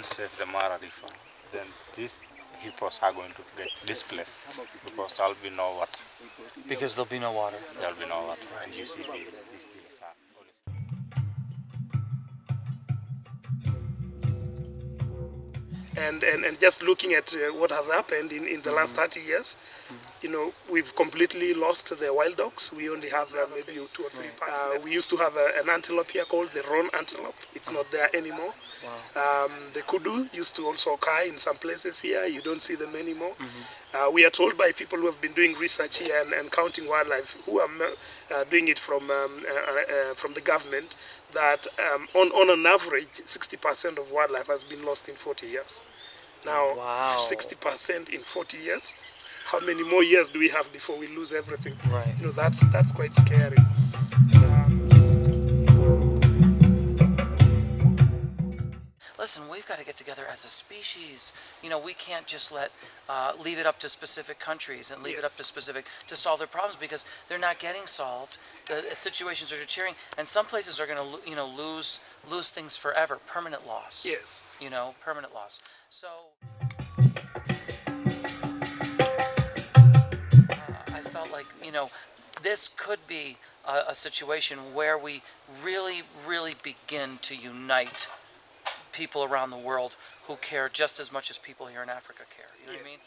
save the Mara River, then these hippos are going to get displaced because there will be no water. Because there'll be no water. There will be no water, and you see these things are always. And just looking at what has happened in the last 30 years, you know, we've completely lost the wild dogs. We only have maybe 2 or 3 parts. We used to have an antelope here called the roan antelope. It's not there anymore. Wow. The kudu used to also occur in some places here. You don't see them anymore. We are told by people who have been doing research here and counting wildlife, who are doing it from the government, that on an average, 60% of wildlife has been lost in 40 years. Now, 60% in 40 years, how many more years do we have before we lose everything? Right. You know, that's quite scary. Listen, we've got to get together as a species. You know, we can't just leave it up to specific countries and leave it up to solve their problems, because they're not getting solved. The situations are deteriorating, and some places are going to, you know, lose things forever, permanent loss. Yes. You know, permanent loss. So I felt like, you know, this could be a situation where we really, really begin to unite people around the world who care just as much as people here in Africa care. You know what I mean?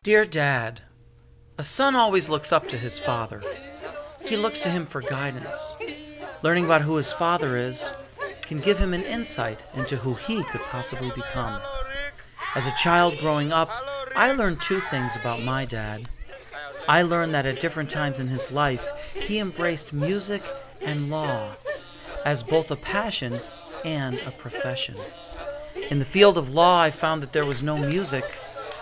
Dear Dad, a son always looks up to his father. He looks to him for guidance. Learning about who his father is can give him an insight into who he could possibly become. As a child growing up, I learned 2 things about my dad. I learned that at different times in his life, he embraced music and law as both a passion and a profession. In the field of law, I found that there was no music,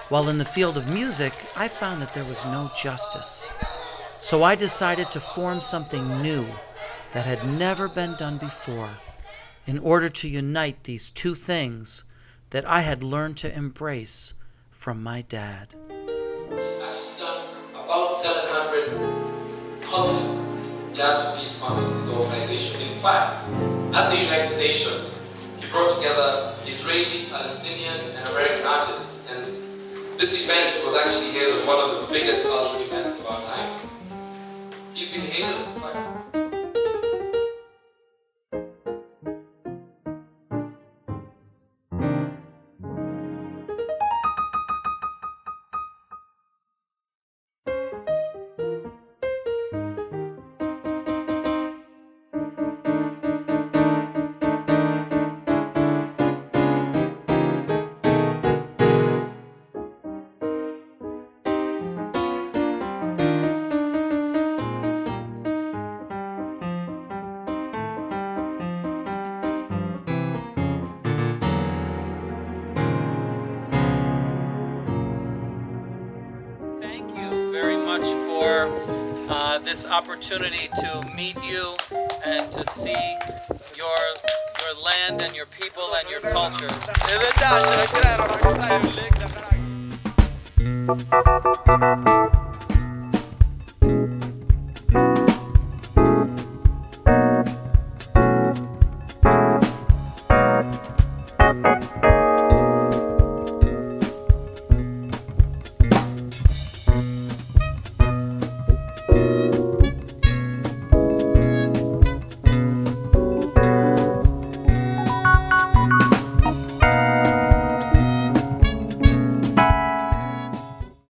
while in the field of music, I found that there was no justice. So I decided to form something new that had never been done before, in order to unite these 2 things that I had learned to embrace from my dad. Actually done about 700 concerts, Jazz for Peace concerts, his organization. In fact, at the United Nations, he brought together Israeli, Palestinian, and American artists, and this event was actually hailed as one of the biggest cultural events of our time. He's been hailed, in fact. For this opportunity to meet you and to see your land and your people and your culture.